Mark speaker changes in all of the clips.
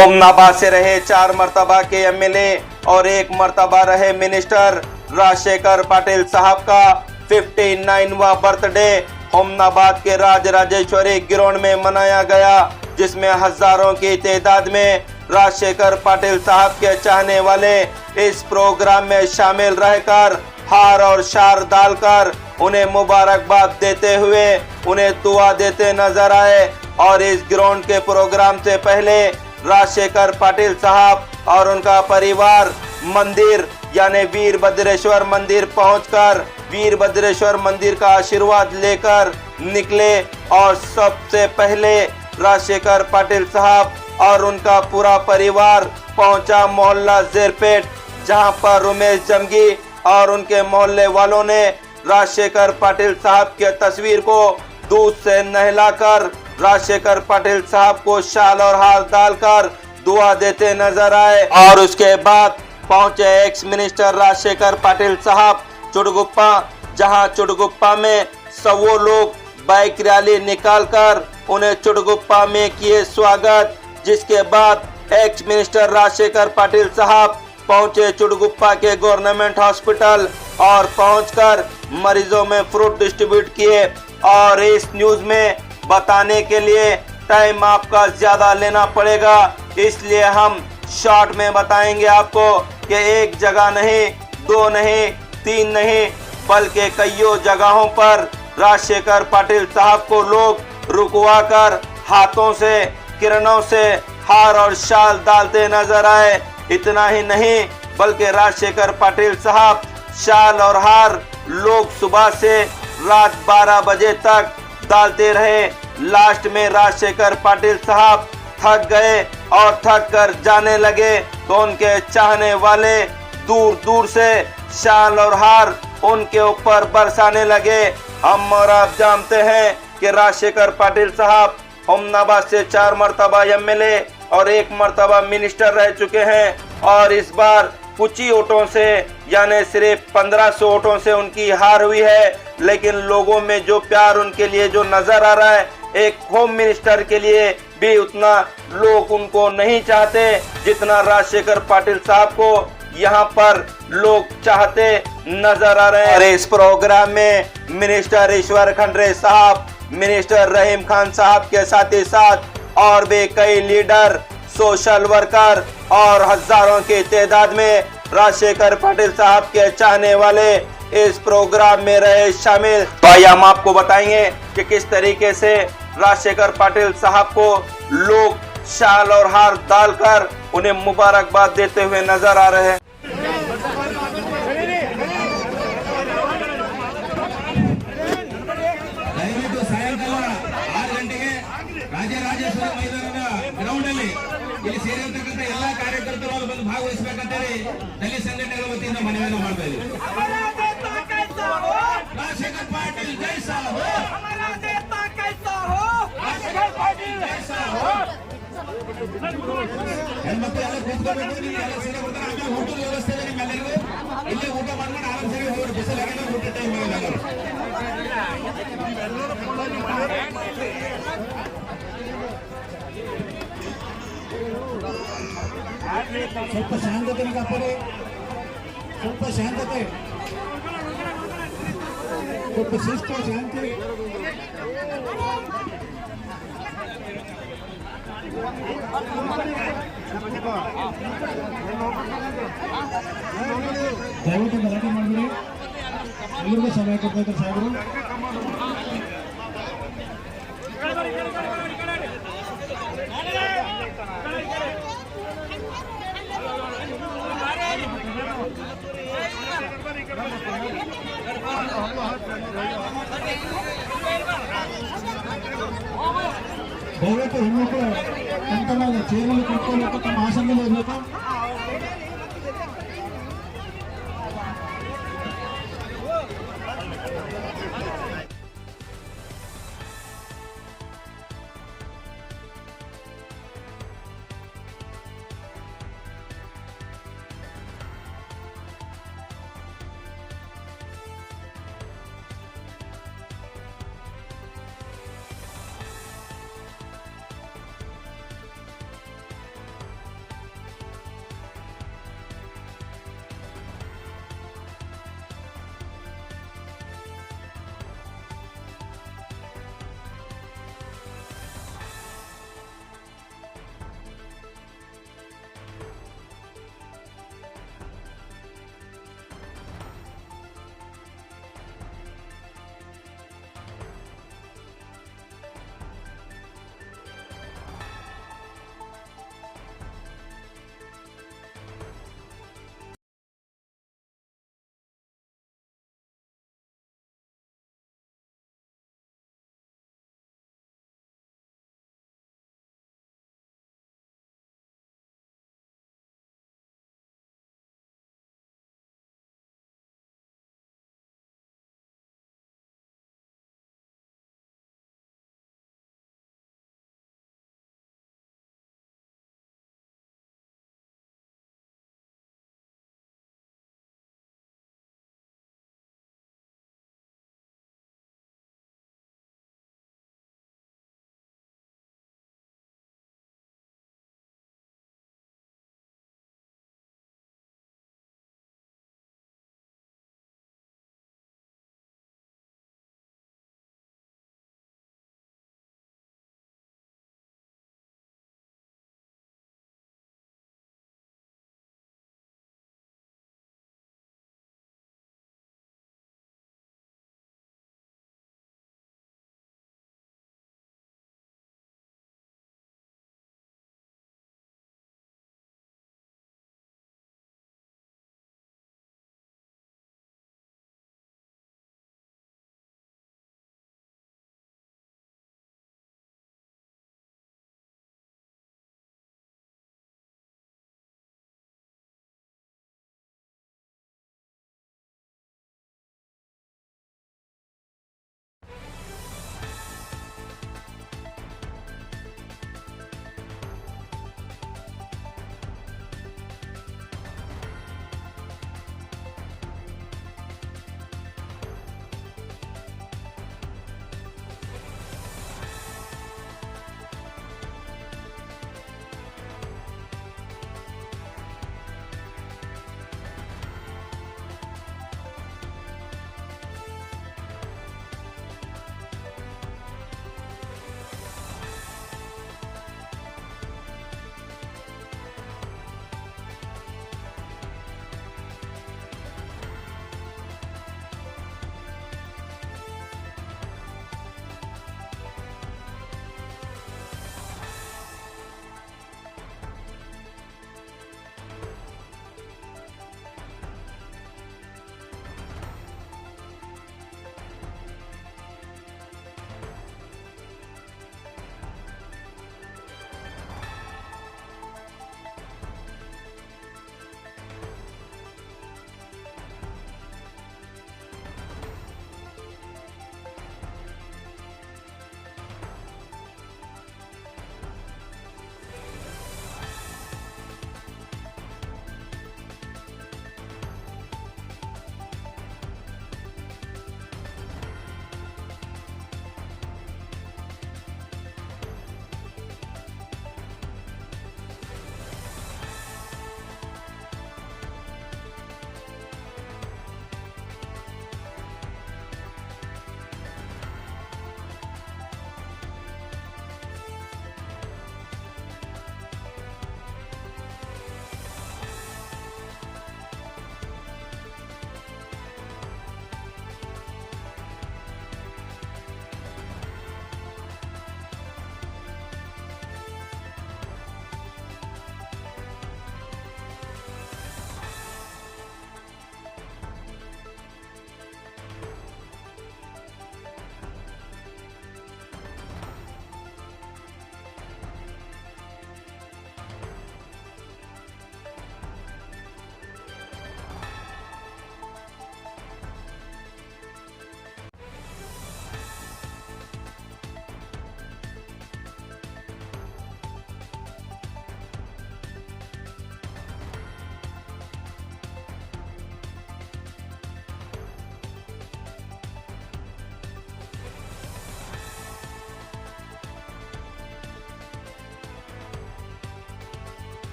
Speaker 1: होमनाबाद से रहे 4 मर्तबा के एमएलए और 1 मर्तबा रहे मिनिस्टर राजशेखर पाटिल साहब का 59वां बर्थडे होमनाबाद के राज राजेश्वरी ग्राउंड में मनाया गया, जिसमें हजारों की तादाद में राजशेखर पाटिल साहब के चाहने वाले इस प्रोग्राम में शामिल रहकर हार और शार डालकर उन्हें मुबारकबाद देते हुए उन्हें दुआ देते नजर आए। और इस ग्राउंड के प्रोग्राम से पहले राजशेखर पाटिल साहब और उनका परिवार मंदिर यानी वीरभद्रेश्वर मंदिर पहुंचकर वीरभद्रेश्वर मंदिर का आशीर्वाद लेकर निकले। और सबसे पहले राजशेखर पाटिल साहब और उनका पूरा परिवार पहुंचा मोहल्ला जेरपेट, जहां पर उमेश जमगी और उनके मोहल्ले वालों ने राजशेखर पाटिल साहब के तस्वीर को दूध से नहलाकर राजशेखर पाटिल साहब को शाल और हार डालकर दुआ देते नजर आए। और उसके बाद पहुंचे एक्स मिनिस्टर राजशेखर पाटिल साहब चुड़गुप्पा, जहां चुड़गुप्पा में सौ लोग बाइक रैली निकालकर उन्हें चुड़गुप्पा में किए स्वागत। जिसके बाद एक्स मिनिस्टर राजशेखर पाटिल साहब पहुंचे चुड़गुप्पा के गवर्नमेंट हॉस्पिटल और पहुंचकर मरीजों में फ्रूट डिस्ट्रीब्यूट किए। और इस न्यूज में बताने के लिए टाइम आपका ज्यादा लेना पड़ेगा, इसलिए हम शॉर्ट में बताएंगे आपको कि एक जगह नहीं, 2 नहीं, 3 नहीं, बल्कि कईयों जगहों पर राजशेखर पाटिल साहब को लोग रुकवा कर हाथों से किरणों से हार और शाल डालते नजर आए। इतना ही नहीं, बल्कि राजशेखर पाटिल साहब शाल और हार लोग सुबह से रात 12 बजे तक डालते रहे। लास्ट में राजशेखर पाटिल साहब थक गए और थक कर जाने लगे तो उनके चाहने वाले दूर दूर से शाल और हार उनके ऊपर बरसाने लगे। हम और आप जानते हैं कि राजशेखर पाटिल साहब होमनाबाद से 4 मर्तबा एमएलए और 1 मर्तबा मिनिस्टर रह चुके हैं। और इस बार कुछ ही वोटों से यानी सिर्फ 1500 वोटों से उनकी हार हुई है, लेकिन लोगों में जो प्यार उनके लिए जो नजर आ रहा है, एक होम मिनिस्टर के लिए भी उतना लोग उनको नहीं चाहते जितना राजशेखर पाटिल साहब को यहाँ पर लोग चाहते नजर आ रहे हैं। और इस प्रोग्राम में मिनिस्टर ईश्वर खंडरे साहब, मिनिस्टर रहीम खान साहब के साथ ही साथ और भी कई लीडर, सोशल वर्कर और हजारों की तादाद में राजशेखर पाटिल साहब के चाहने वाले इस प्रोग्राम में रहे शामिल। तो आइए हम आपको बताएंगे कि किस तरीके से राजशेखर पाटिल साहब को लोग शाल और हार डालकर उन्हें मुबारकबाद देते हुए नजर आ रहे हैं।
Speaker 2: ಇಲ್ಲಿ ಸೇರಿರ್ತಕ್ಕಂಥ ಎಲ್ಲಾ ಕಾರ್ಯಕರ್ತರು ಅಲ್ಲಿ ಬಂದು ಭಾಗವಹಿಸಬೇಕಂತ ಹೇಳಿ ದಲಿತ ಸಂಘಟನೆಗಳ ವತಿಯಿಂದ ಮನವಿಯನ್ನು ಮಾಡ್ತಾ ಇದ್ದೀವಿ। ರಾಜಶೇಖರ್ ಪಾಟೀಲ್ ಜೈ ಸಾಹೋ, ಹೆಣ್ಮಕ್ಳು ಎಲ್ಲ ಕೂತ್ಕೋಬೇಕು, ನೀವು ಎಲ್ಲ ಸೇರಿ ಬರ್ತಾರೆ। ಆಮೇಲೆ ಊಟದ ವ್ಯವಸ್ಥೆ ಇದೆ ನಿಮ್ಮೆಲ್ಲರಿಗೂ, ಇಲ್ಲೇ ಊಟ ಮಾಡ್ಕೊಂಡು ಆರಾಮ್ ಸೇರಿ ಹೋಗಿ ಬಿಸಿಲಾಗಿನ ಊಟ ಟೈಮ್ ಆಗಿದೆ। ಸ್ವಲ್ಪ ಶಾಂತತೆ ಕಾಪಾಡಿ, ಸ್ವಲ್ಪ ಶಾಂತತೆ, ಸ್ವಲ್ಪ ಶಿಸ್ತು, ಶಾಂತಿ। ದಯವಿಟ್ಟು ಗಲಾಟೆ ಮಾಡಿಬಿಡಿ, ಎಲ್ಲರಿಗೂ ಸಮಯ ಕೊಡ್ತಾ ಇದ್ದಾರೆ ಸಾಹೇಬರು। ದಯವಿಟ್ಟು ಹೆಣ್ಮಕ್ಳು ತಮ್ಮ ಚೇರಲ್ಲಿ ಕೂತ್ಕೊಳ್ಬೇಕು, ತಮ್ಮ ಆಸನದಲ್ಲಿ ಇರಬೇಕು।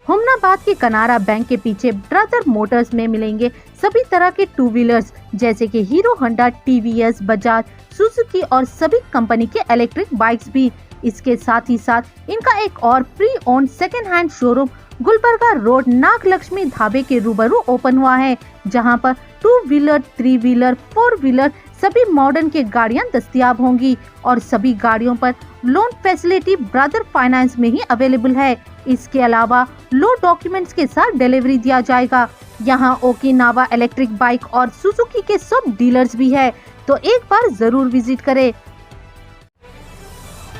Speaker 3: हुमनाबाद के कनारा बैंक के पीछे ब्रदर मोटर्स में मिलेंगे सभी तरह के टू व्हीलर्स जैसे कि hero Honda, TVS, Bajaj, Suzuki और सभी कंपनी के इलेक्ट्रिक बाइक्स भी। इसके साथ ही साथ इनका एक और pre owned second hand showroom Gulbarga road Nagalakshmi ढाबे के रूबरू ओपन हुआ है, जहां पर two wheeler, three wheeler, four wheeler सभी मॉडर्न के गाड़ियां दस्तयाब होंगी और सभी गाड़ियों पर लोन फैसिलिटी ब्रदर फाइनेंस में ही अवेलेबल है। इसके अलावा लो डॉक्यूमेंट्स के साथ डिलीवरी दिया जाएगा। यहाँ ओकिनावा इलेक्ट्रिक बाइक और सुजुकी के सब डीलर्स भी है, तो एक बार जरूर विजिट करें।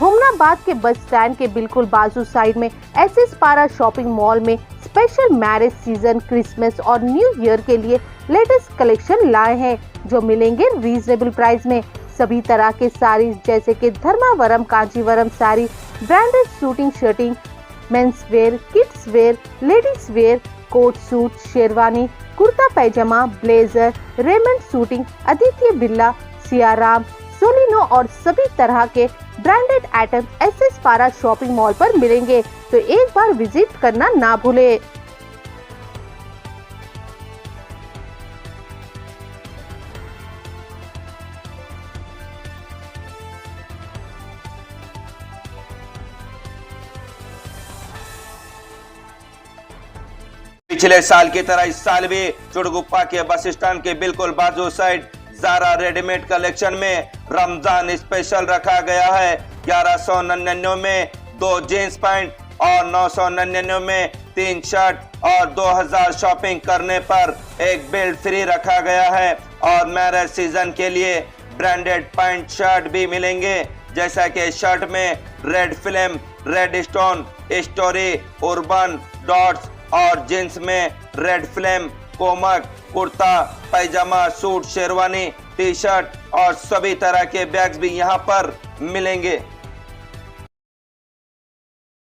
Speaker 3: हुमनाबाद के बस स्टैंड के बिल्कुल बाजू साइड में एसएस पारा शॉपिंग मॉल में स्पेशल मैरिज सीजन, क्रिसमस और न्यू ईयर के लिए लेटेस्ट कलेक्शन लाए हैं, जो मिलेंगे रीजनेबल प्राइस में। सभी तरह के साड़ीज जैसे कि Dharmavaram, Kanchivaram sari, branded suiting shirting, men's wear, kids wear, ladies wear, coat suit, sherwani, kurta pyjama, blazer, Raymond suiting, Aditya Birla, Siyaram, Solino और सभी तरह के branded item SS Para shopping mall पर मिलेंगे, तो एक बार विजिट करना ना भूले।
Speaker 1: पिछले साल की तरह इस साल भी चुड़गुप्पा के बस स्टैंड के बिल्कुल बाजू साइड ज़ारा रेडीमेड कलेक्शन में रमजान स्पेशल रखा गया है। 1199 में 2 जींस पैंट और 999 में 3 शर्ट और 2000 शॉपिंग करने पर एक बेल्ट फ्री रखा गया है। और मैरिज सीजन के लिए ब्रांडेड पैंट शर्ट भी मिलेंगे, जैसा कि शर्ट में red film, red stone, story, urban, dots और जींस में रेड फिल्म, कोमक, कुर्ता पैजामा, सूट, शेरवानी, टी शर्ट और सभी तरह के बैग्स भी यहाँ पर मिलेंगे।